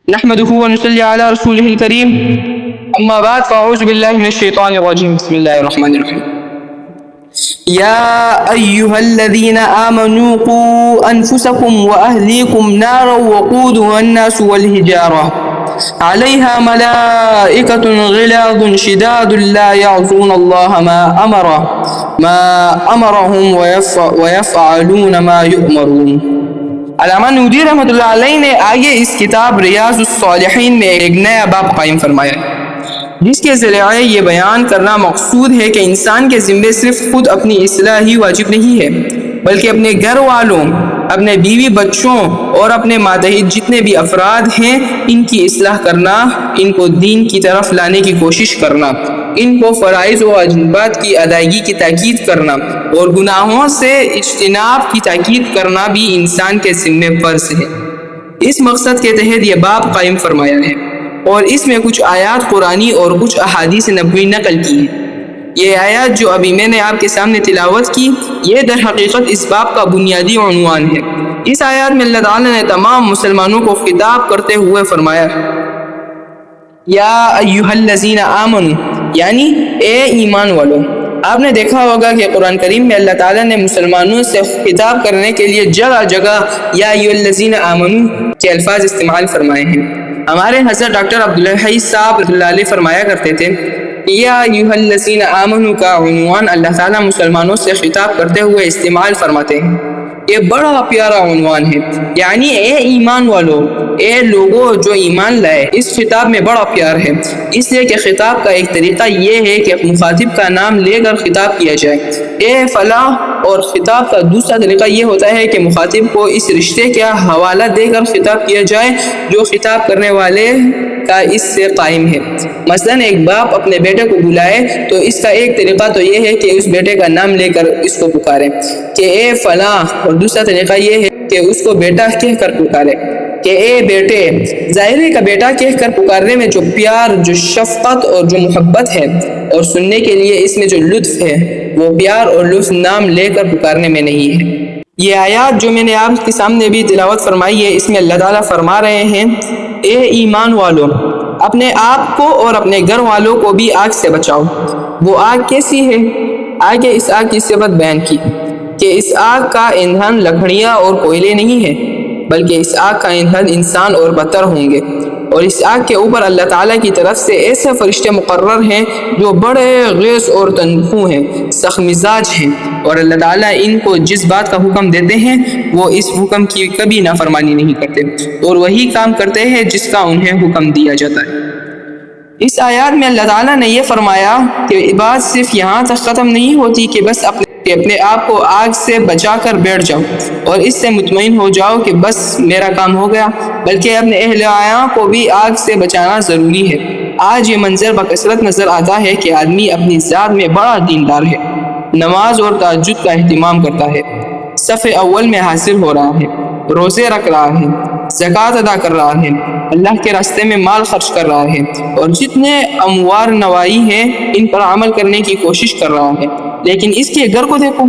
نحمده ونصلي على رسوله الكريم أما بعد فأعوذ بالله من الشيطان الرجيم بسم الله الرحمن الرحيم يا أيها الذين آمنوا قوا أنفسكم وأهليكم نارا وقودها الناس والحجارة عليها ملائكة غلاظ شداد لا يعصون الله ما أمرهم ويفعلون ما يؤمرون۔ علامہ نودی رحمۃ اللہ علیہ نے آگے اس کتاب ریاض الصالحین میں ایک نیا باب قائم فرمایا ہے، جس کے ذریعے یہ بیان کرنا مقصود ہے کہ انسان کے ذمے صرف خود اپنی اصلاح ہی واجب نہیں ہے، بلکہ اپنے گھر والوں، اپنے بیوی بچوں اور اپنے ماتحت جتنے بھی افراد ہیں ان کی اصلاح کرنا، ان کو دین کی طرف لانے کی کوشش کرنا، ان کو فرائض و واجبات کی ادائیگی کی تاکید کرنا اور گناہوں سے اجتناب کی تاکید کرنا بھی انسان کے ذمہ فرض ہے۔ اس مقصد کے تحت یہ باب قائم فرمایا ہے اور اس میں کچھ آیات قرآنی اور کچھ احادیث نبوی نقل کی ہیں۔ یہ آیات جو ابھی میں نے آپ کے سامنے تلاوت کی، یہ در حقیقت اس باب کا بنیادی عنوان ہے۔ اس آیات میں اللہ تعالیٰ نے تمام مسلمانوں کو خطاب کرتے ہوئے فرمایا یا ایھا الذین آمنوا، یعنی اے ایمان والو۔ آپ نے دیکھا ہوگا کہ قرآن کریم میں اللہ تعالیٰ نے مسلمانوں سے خطاب کرنے کے لیے جگہ جگہ یا ایھا الذین آمنوا کے الفاظ استعمال فرمائے ہیں۔ ہمارے حضرت ڈاکٹر عبدالحی صاحب رحمۃ اللہ علیہ فرمایا کرتے تھے یا ایھا الذین آمنوا کا عنوان اللہ تعالیٰ مسلمانوں سے خطاب کرتے ہوئے استعمال فرماتے ہیں۔ یہ بڑا پیارا عنوان ہے، یعنی اے ایمان والو، اے لوگوں جو ایمان لائے۔ اس خطاب میں بڑا پیار ہے، اس لیے کہ خطاب کا ایک طریقہ یہ ہے کہ مخاطب کا نام لے کر خطاب کیا جائے، اے فلاں، اور خطاب کا دوسرا طریقہ یہ ہوتا ہے کہ مخاطب کو اس رشتے کا حوالہ دے کر خطاب کیا جائے جو خطاب کرنے والے کا اس سے قائم ہے۔ مثلاً ایک باپ اپنے بیٹے کو بلائے تو اس کا ایک طریقہ تو یہ ہے کہ اس بیٹے کا نام لے کر اس کو پکارے کہ اے فلاں، اور دوسرا طریقہ یہ ہے کہ اس کو بیٹا کہہ کر پکارے کہ اے بیٹے۔ ظاہر ہے کہ بیٹا کہہ کر پکارنے میں جو پیار، جو شفقت اور جو محبت ہے، اور سننے کے لیے اس میں جو لطف ہے، وہ پیار اور لطف نام لے کر پکارنے میں نہیں ہے۔ یہ آیات جو میں نے آپ کے سامنے بھی تلاوت فرمائی ہے، اس میں اللہ تعالیٰ فرما رہے ہیں اے ایمان والو، اپنے آپ کو اور اپنے گھر والوں کو بھی آگ سے بچاؤ۔ وہ آگ کیسی ہے؟ آگے اس آگ کی صفت بیان کی کہ اس آگ کا ایندھن لکڑیاں اور کوئلے نہیں ہے، بلکہ اس آگ کا ایندھن انسان اور پتھر ہوں گے، اور اس آگ کے اوپر اللہ تعالیٰ کی طرف سے ایسے فرشتے مقرر ہیں جو بڑے غیظ اور تنخو ہیں، سخت مزاج ہیں، اور اللہ تعالیٰ ان کو جس بات کا حکم دیتے ہیں وہ اس حکم کی کبھی نافرمانی نہیں کرتے، اور وہی کام کرتے ہیں جس کا انہیں حکم دیا جاتا ہے۔ اس آیات میں اللہ تعالیٰ نے یہ فرمایا کہ بات صرف یہاں تک ختم نہیں ہوتی کہ بس اپنے آپ کو آگ سے بچا کر بیٹھ جاؤ اور اس سے مطمئن ہو جاؤ کہ بس میرا کام ہو گیا، بلکہ اپنے اہل عیاں کو بھی آگ سے بچانا ضروری ہے۔ آج یہ منظر بکثرت نظر آتا ہے کہ آدمی اپنی ذات میں بڑا دیندار ہے، نماز اور تہجد کا اہتمام کرتا ہے، صف اول میں حاضر ہو رہا ہے، روزے رکھ رہا ہے، زکوٰۃ ادا کر رہا ہے، اللہ کے راستے میں مال خرچ کر رہا ہے، اور جتنے اموار نوائی ہیں ان پر عمل کرنے کی کوشش کر رہا ہے، لیکن اس کے گھر کو دیکھو،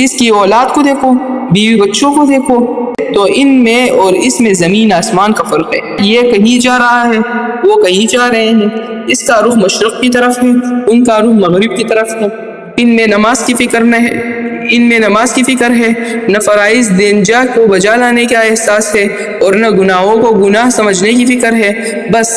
اس کی اولاد کو دیکھو، بیوی بچوں کو دیکھو، تو ان میں اور اس میں زمین آسمان کا فرق ہے۔ یہ کہیں جا رہا ہے، وہ کہیں جا رہے ہیں، اس کا رخ مشرق کی طرف ہے، ان کا رخ مغرب کی طرف ہے۔ ان میں نماز کی فکر ہے، نہ فرائض دین جا کو بجا لانے کا احساس ہے، اور نہ گناہوں کو گناہ سمجھنے کی فکر ہے، بس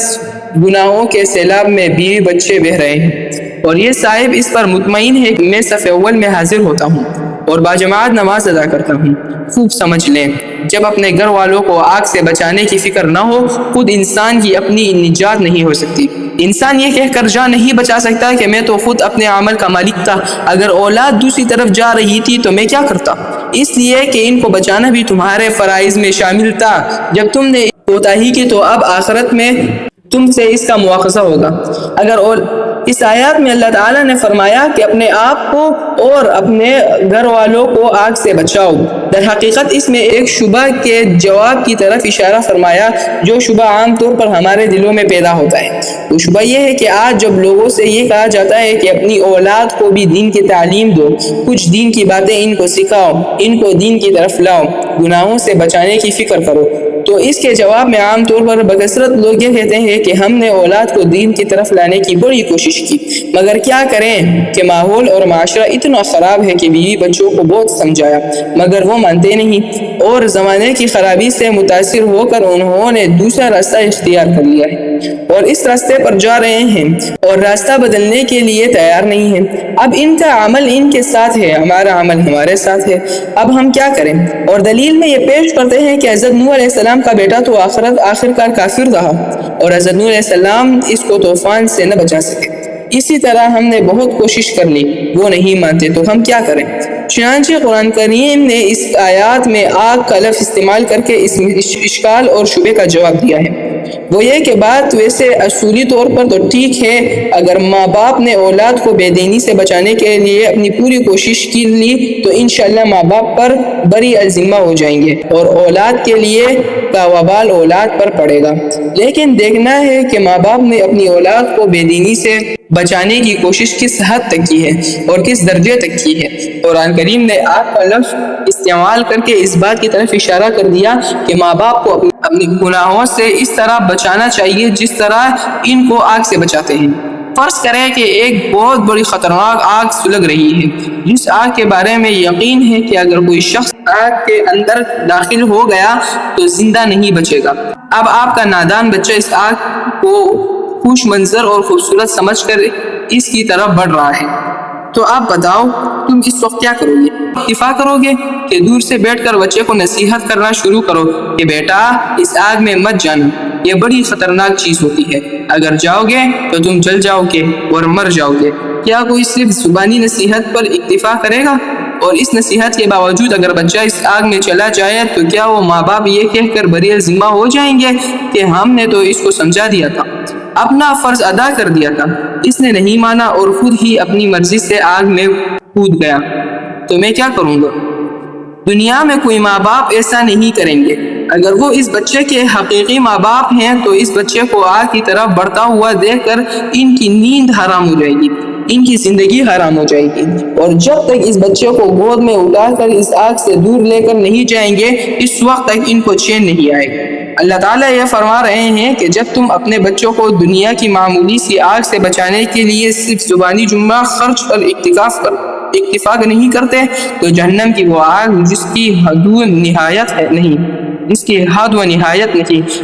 گناہوں کے سیلاب میں بیوی بچے بہہ رہے ہیں، اور یہ صاحب اس پر مطمئن ہے کہ میں صف اول میں حاضر ہوتا ہوں اور باجماعت نماز ادا کرتا ہوں۔ خوب سمجھ لیں، جب اپنے گھر والوں کو آگ سے بچانے کی فکر نہ ہو، خود انسان کی اپنی نجات نہیں ہو سکتی۔ انسان یہ کہہ کر جان نہیں بچا سکتا کہ میں تو خود اپنے عمل کا مالک تھا، اگر اولاد دوسری طرف جا رہی تھی تو میں کیا کرتا؟ اس لیے کہ ان کو بچانا بھی تمہارے فرائض میں شامل تھا۔ جب تم نے کوتاہی کی تو اب آخرت میں تم سے اس کا مواخذہ ہوگا۔ اگر اس آیات میں اللہ تعالیٰ نے فرمایا کہ اپنے آپ کو اور اپنے گھر والوں کو آگ سے بچاؤ، در حقیقت اس میں ایک شبہ کے جواب کی طرف اشارہ فرمایا، جو شبہ عام طور پر ہمارے دلوں میں پیدا ہوتا ہے۔ وہ شبہ یہ ہے کہ آج جب لوگوں سے یہ کہا جاتا ہے کہ اپنی اولاد کو بھی دین کی تعلیم دو، کچھ دین کی باتیں ان کو سکھاؤ، ان کو دین کی طرف لاؤ، گناہوں سے بچانے کی فکر کرو، تو اس کے جواب میں عام طور پر بکثرت لوگ یہ کہتے ہیں کہ ہم نے اولاد کو دین کی طرف لانے کی بڑی کوشش کی، مگر کیا کریں کہ ماحول اور معاشرہ اتنا خراب ہے کہ بیوی بچوں کو بہت سمجھایا مگر وہ مانتے نہیں، اور زمانے کی خرابی سے متاثر ہو کر انہوں نے دوسرا راستہ اختیار کر لیا ہے اور اس راستے پر جا رہے ہیں اور راستہ بدلنے کے لیے تیار نہیں ہیں۔ اب ان کا عمل ان کے ساتھ ہے، ہمارا عمل ہمارے ساتھ ہے، اب ہم کیا کریں؟ اور دلیل میں یہ پیش کرتے ہیں کہ حضرت نوح علیہ السلام کا بیٹا تو آخرکار کافر رہا اور حضرت نوح علیہ السلام اس کو طوفان سے نہ بچا سکے۔ اسی طرح ہم نے بہت کوشش کر لی، وہ نہیں مانتے، تو ہم کیا کریں؟ چنانچہ قرآن کریم نے اس آیات میں آگ کا لفظ استعمال کر کے اس اشکال اور شبہ کا جواب دیا ہے۔ وہ یہ کہ بات ویسے اصولی طور پر تو ٹھیک ہے، اگر ماں باپ نے اولاد کو بے دینی سے بچانے کے لیے اپنی پوری کوشش کی لی تو انشاءاللہ ماں باپ پر بری الذمہ ہو جائیں گے اور اولاد کے لیے کا وبال اولاد پر پڑے گا۔ لیکن دیکھنا ہے کہ ماں باپ نے اپنی اولاد کو بے دینی سے بچانے کی کوشش کس حد تک کی ہے اور کس درجے تک کی ہے۔ قرآن کریم نے آگ کا لفظ استعمال کر کے اس بات کی طرف اشارہ کر دیا کہ ماں باپ کو اپنی گناہوں سے اس طرح بچانا چاہیے جس طرح ان کو آگ سے بچاتے ہیں۔ فرض کریں کہ ایک بہت بڑی خطرناک آگ سلگ رہی ہے، جس آگ کے بارے میں یقین ہے کہ اگر کوئی شخص آگ کے اندر داخل ہو گیا تو زندہ نہیں بچے گا۔ اب آپ کا نادان بچہ اس آگ کو خوش منظر اور خوبصورت سمجھ کر اس کی طرف بڑھ رہا ہے، تو آپ بتاؤ تم اس وقت کیا کرو گے؟ اتفاق کرو گے کہ دور سے بیٹھ کر بچے کو نصیحت کرنا شروع کرو کہ بیٹا اس آگ میں مت جانا، یہ بڑی خطرناک چیز ہوتی ہے، اگر جاؤ گے تو تم جل جاؤ گے اور مر جاؤ گے۔ کیا کوئی صرف زبانی نصیحت پر اکتفا کرے گا؟ اور اس نصیحت کے باوجود اگر بچہ اس آگ میں چلا جائے تو کیا وہ ماں باپ یہ کہہ کر بری ذمہ ہو جائیں گے کہ ہم نے تو اس کو سمجھا دیا تھا، اپنا فرض ادا کر دیا تھا، اس نے نہیں مانا اور خود ہی اپنی مرضی سے آگ میں کود گیا، تو میں کیا کروں گا؟ دنیا میں کوئی ماں باپ ایسا نہیں کریں گے۔ اگر وہ اس بچے کے حقیقی ماں باپ ہیں تو اس بچے کو آگ کی طرف بڑھتا ہوا دیکھ کر ان کی نیند حرام ہو جائے گی، ان کی زندگی حرام ہو جائے گی، اور جب تک اس بچے کو گود میں اٹھا کر اس آگ سے دور لے کر نہیں جائیں گے اس وقت تک ان کو چین نہیں آئے گا۔ اللہ تعالیٰ یہ فرما رہے ہیں کہ جب تم اپنے بچوں کو دنیا کی معمولی سی آگ سے بچانے کے لیے صرف زبانی جملہ خرچ پر اکتفاق نہیں کرتے تو جہنم کی وہ آگ جس کی حد و نہایت نہیں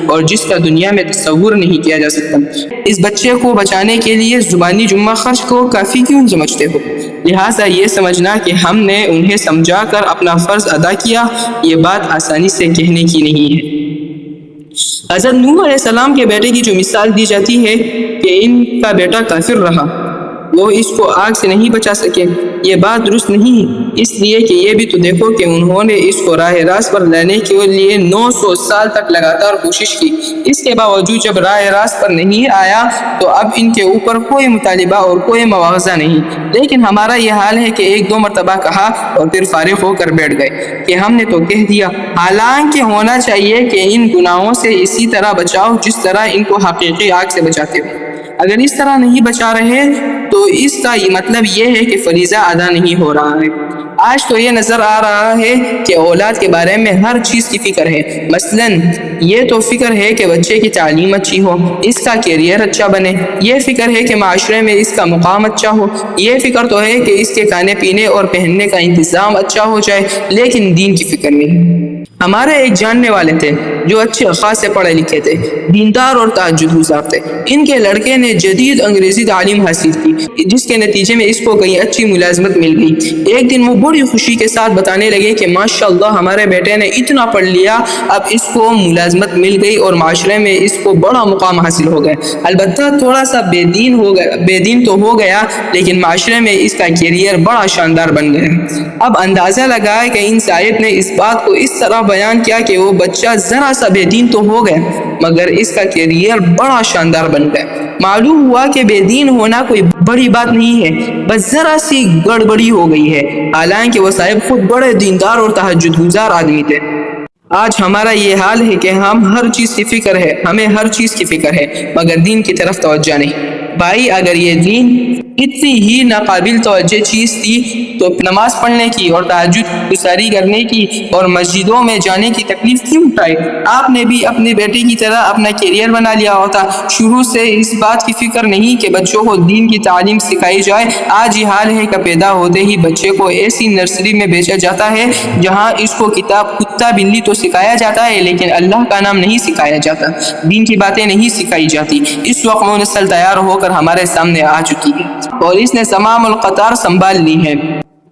اور جس کا دنیا میں تصور نہیں کیا جا سکتا، اس بچے کو بچانے کے لیے زبانی جملہ خرچ کو کافی کیوں سمجھتے ہو؟ لہٰذا یہ سمجھنا کہ ہم نے انہیں سمجھا کر اپنا فرض ادا کیا، یہ بات آسانی سے کہنے کی نہیں ہے۔ حضرت نوح علیہ السلام کے بیٹے کی جو مثال دی جاتی ہے کہ ان کا بیٹا کافر رہا، وہ اس کو آگ سے نہیں بچا سکے، یہ بات درست نہیں ہے، اس لیے کہ یہ بھی تو دیکھو کہ انہوں نے اس کو راہ راست پر لانے کے لیے 900 سال تک لگاتار کوشش کی، اس کے باوجود جب راہ راست پر نہیں آیا تو اب ان کے اوپر کوئی مطالبہ اور کوئی مواخذہ نہیں، لیکن ہمارا یہ حال ہے کہ ایک دو مرتبہ کہا اور پھر فارغ ہو کر بیٹھ گئے کہ ہم نے تو کہہ دیا، حالانکہ ہونا چاہیے کہ ان گناہوں سے اسی طرح بچاؤ جس طرح ان کو حقیقی آگ سے بچاتے ہو۔ اگر اس طرح نہیں بچا رہے تو اس کا مطلب یہ ہے کہ فریضہ ادا نہیں ہو رہا ہے۔ آج تو یہ نظر آ رہا ہے کہ اولاد کے بارے میں ہر چیز کی فکر ہے، مثلاً یہ تو فکر ہے کہ بچے کی تعلیم اچھی ہو، اس کا کیریئر اچھا بنے، یہ فکر ہے کہ معاشرے میں اس کا مقام اچھا ہو، یہ فکر تو ہے کہ اس کے کھانے پینے اور پہننے کا انتظام اچھا ہو جائے، لیکن دین کی فکر نہیں۔ ہمارے ایک جاننے والے تھے جو اچھے خاصے پڑھے لکھے تھے، دیندار اور تہجد گزار تھے، ان کے لڑکے نے جدید انگریزی تعلیم حاصل کی جس کے نتیجے میں اس کو کہیں اچھی ملازمت مل گئی۔ ایک دن وہ بڑی خوشی کے ساتھ بتانے لگے کہ ماشاءاللہ ہمارے بیٹے نے اتنا پڑھ لیا، اب اس کو ملازمت مل گئی اور معاشرے میں اس کو بڑا مقام حاصل ہو گیا، البتہ تھوڑا سا بے دین تو ہو گیا لیکن معاشرے میں اس کا کیریئر بڑا شاندار بن گیا۔ اب اندازہ لگائے کہ ان صاحب نے اس بات کو اس طرح طرح بیان کیا کہ وہ بچہ ذرا سا بے دین تو ہو گیا مگر اس کا کیریئر بڑا شاندار بن گیا۔ معلوم ہوا کہ بے دین ہونا کوئی بڑی بات نہیں ہے، بس ذرا سی گڑبڑی ہو گئی ہے، حالانکہ وہ صاحب خود بڑے دیندار اور تہجد گزار آدمی تھے۔ آج ہمارا یہ حال ہے کہ ہم ہر چیز کی فکر ہے، ہمیں ہر چیز کی فکر ہے مگر دین کی طرف توجہ نہیں۔ بھائی اگر یہ دین اتنی ہی ناقابل توجہ چیز تھی تو نماز پڑھنے کی اور تہجد گزاری کرنے کی اور مسجدوں میں جانے کی تکلیف کیوں اٹھائی؟ آپ نے بھی اپنے بیٹے کی طرح اپنا کیریئر بنا لیا ہوتا، شروع سے اس بات کی فکر نہیں کہ بچوں کو دین کی تعلیم سکھائی جائے۔ آج یہ حال ہے کہ پیدا ہوتے ہی بچے کو ایسی نرسری میں بھیجا جاتا ہے جہاں اس کو کتاب کتا بلی تو سکھایا جاتا ہے لیکن اللہ کا نام نہیں سکھایا جاتا، دین کی باتیں نہیں سکھائی جاتی۔ اس وقت وہ نسل تیار ہو کر ہمارے سامنے آ چکی ہے اور اس نے تمام القطار سنبھال لی ہے۔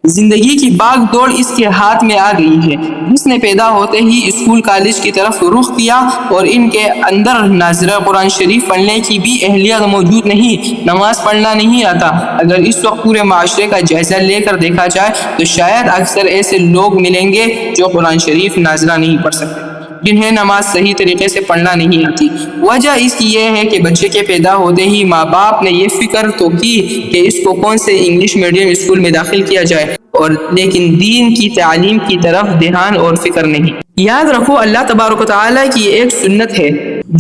زندگی کی باغ دوڑ اس کے ہاتھ میں آ گئی ہے۔ اس نے پیدا ہوتے ہی اسکول کالج کی طرف رخ کیا اور ان کے اندر ناظرہ قرآن شریف پڑھنے کی بھی اہلیت موجود نہیں، نماز پڑھنا نہیں آتا۔ اگر اس وقت پورے معاشرے کا جائزہ لے کر دیکھا جائے تو شاید اکثر ایسے لوگ ملیں گے جو قرآن شریف ناظرہ نہیں پڑھ سکتے، جنہیں نماز صحیح طریقے سے پڑھنا نہیں آتی۔ وجہ اس کی یہ ہے کہ بچے کے پیدا ہوتے ہی ماں باپ نے یہ فکر تو کی کہ اس کو کون سے انگلش میڈیم اسکول میں داخل کیا جائے، اور لیکن دین کی تعلیم کی طرف دھیان اور فکر نہیں۔ یاد رکھو اللہ تبارک و تعالیٰ کی ایک سنت ہے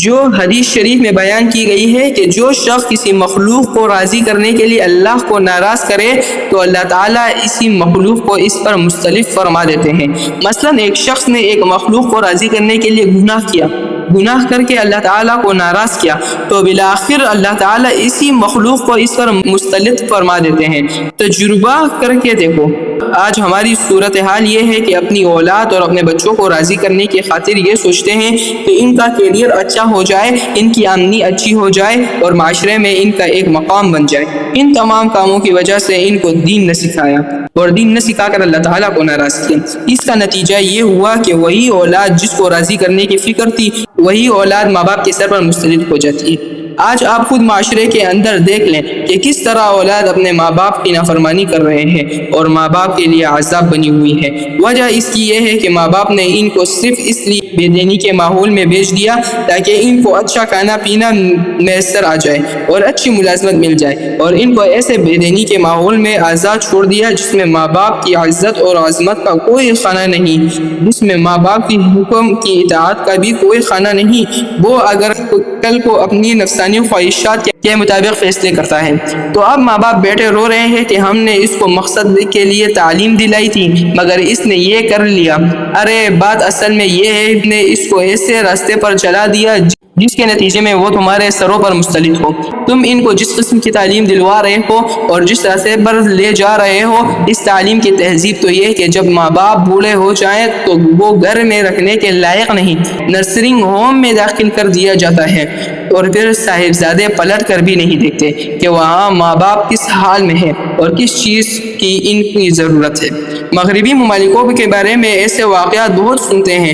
جو حدیث شریف میں بیان کی گئی ہے کہ جو شخص کسی مخلوق کو راضی کرنے کے لیے اللہ کو ناراض کرے تو اللہ تعالیٰ اسی مخلوق کو اس پر مستلف فرما دیتے ہیں۔ مثلا ایک شخص نے ایک مخلوق کو راضی کرنے کے لیے گناہ کیا، گناہ کر کے اللہ تعالیٰ کو ناراض کیا تو بالآخر اللہ تعالیٰ اسی مخلوق کو اس پر مستلط فرما دیتے ہیں۔ تجربہ کر کے دیکھو، آج ہماری صورتحال یہ ہے کہ اپنی اولاد اور اپنے بچوں کو راضی کرنے کی خاطر یہ سوچتے ہیں کہ ان کا کیریئر اچھا ہو جائے، ان کی آمدنی اچھی ہو جائے اور معاشرے میں ان کا ایک مقام بن جائے۔ ان تمام کاموں کی وجہ سے ان کو دین نہ سکھایا اور دین نہ سکھا کر اللہ تعالیٰ کو ناراض کیا۔ اس کا نتیجہ یہ ہوا کہ وہی اولاد جس کو راضی کرنے کی فکر تھی وہی اولاد ماں باپ کے سر پر مستلط ہو جاتی ہے۔ آج آپ خود معاشرے کے اندر دیکھ لیں کہ کس طرح اولاد اپنے ماں باپ کی نافرمانی کر رہے ہیں اور ماں باپ کے لیے عذاب بنی ہوئی ہے۔ وجہ اس کی یہ ہے کہ ماں باپ نے ان کو صرف اس لیے بے دینی کے ماحول میں بھیج دیا تاکہ ان کو اچھا کھانا پینا میسر آ جائے اور اچھی ملازمت مل جائے، اور ان کو ایسے بے دینی کے ماحول میں آزاد چھوڑ دیا جس میں ماں باپ کی عزت اور عظمت کا کوئی خانہ نہیں، جس میں ماں باپ کی حکم کی اطاعت کا بھی کوئی خانہ نہیں۔ وہ اگر کل کو اپنی نفسانی خواہشات کے مطابق فیصلے کرتا ہے تو اب ماں باپ بیٹھے رو رہے ہیں کہ ہم نے اس کو مقصد کے لیے تعلیم دلائی تھی مگر اس نے یہ کر لیا۔ ارے بات اصل میں یہ ہے کہ نے اس کو ایسے راستے پر چلا دیا جس کے نتیجے میں وہ تمہارے سروں پر مستلط ہو۔ تم ان کو جس قسم کی تعلیم دلوا رہے ہو اور جس راستے پر لے جا رہے ہو، اس تعلیم کی تہذیب تو یہ کہ جب ماں باپ بوڑھے ہو جائیں تو وہ گھر میں رکھنے کے لائق نہیں، نرسرنگ ہوم میں داخل کر دیا جاتا ہے، اور پھر صاحبزادے پلٹ کر بھی نہیں دیکھتے کہ وہاں ماں باپ کس حال میں ہے اور کس چیز کی ان کی ضرورت ہے۔ مغربی ممالکوں کے بارے میں ایسے واقعات بہت سنتے ہیں۔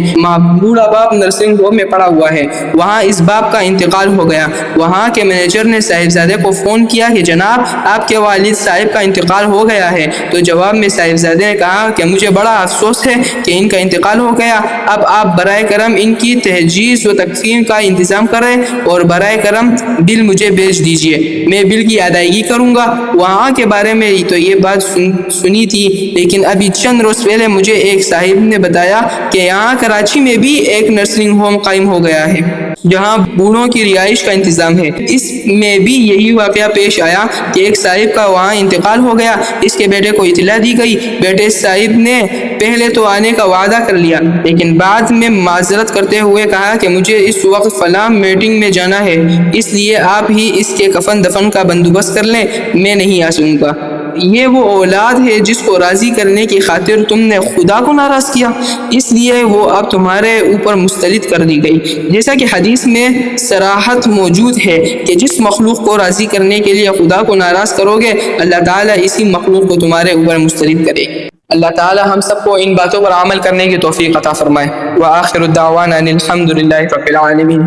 بوڑھا باپ نرسنگ ہوم میں پڑا ہوا ہے، وہاں اس باپ کا انتقال ہو گیا، وہاں کے مینیجر نے صاحبزادے کو فون کیا کہ جناب آپ کے والد صاحب کا انتقال ہو گیا ہے، تو جواب میں صاحبزادے نے کہا کہ مجھے بڑا افسوس ہے کہ ان کا انتقال ہو گیا، اب آپ برائے کرم ان کی تجہیز و تکفین کا انتظام کریں اور برائے کرم بل مجھے بھیج دیجئے، میں بل کی ادائیگی کروں گا۔ وہاں کے بارے میں تو یہ بات سنی تھی، لیکن ابھی چند روز پہلے مجھے ایک صاحب نے بتایا کہ یہاں کراچی میں بھی ایک نرسنگ ہوم قائم ہو گیا ہے جہاں بوڑھوں کی رہائش کا انتظام ہے۔ اس میں بھی یہی واقعہ پیش آیا کہ ایک صاحب کا وہاں انتقال ہو گیا، اس کے بیٹے کو اطلاع دی گئی، بیٹے صاحب نے پہلے تو آنے کا وعدہ کر لیا لیکن بعد میں معذرت کرتے ہوئے کہا کہ مجھے اس وقت فلاں میٹنگ میں جانا ہے، اس لیے آپ ہی اس کے کفن دفن کا بندوبست کر لیں، میں نہیں آ سکوں گا۔ یہ وہ اولاد ہے جس کو راضی کرنے کی خاطر تم نے خدا کو ناراض کیا، اس لیے وہ اب تمہارے اوپر مستلط کر دی گئی۔ جیسا کہ حدیث میں صراحت موجود ہے کہ جس مخلوق کو راضی کرنے کے لیے خدا کو ناراض کرو گے اللہ تعالیٰ اسی مخلوق کو تمہارے اوپر مستلط کرے گی۔ اللہ تعالیٰ ہم سب کو ان باتوں پر عمل کرنے کی توفیق عطا فرمائے۔ وآخر الدعوانا الحمد للہ رب العالمین۔